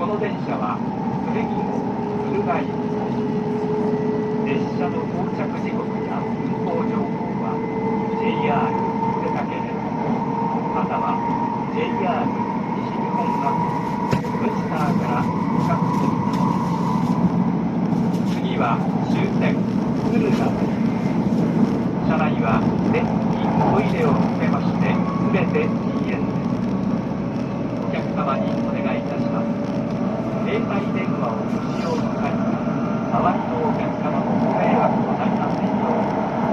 この電車は久米銀鶴ヶ行きです。列車の到着時刻や運行情報は JR 久米竹線または JR 西日本がブスターからご確認ください。次は終点敦賀です。車内は電気、トイレを含めまして全て禁煙です。お客様にお願いいたします。携帯電話をご使用の際には周りのお客様のご迷惑となりませんよう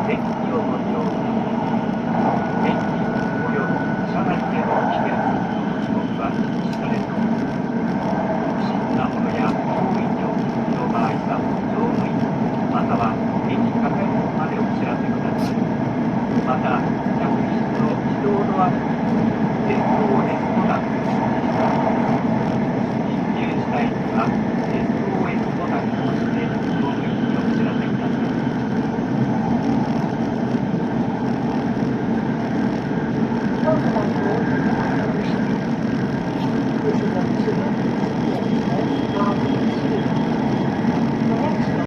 電気をご利用ください。電気および車内での危険物の使用は禁止されております。不審なものや脅威にお気づきの場合は乗務員または駅係員までお知らせください。また、客室の自動ドア付近に電動エスボタンを設置しております。緊急事態には電動エスボタンを押して乗務員にお知らせください。当社の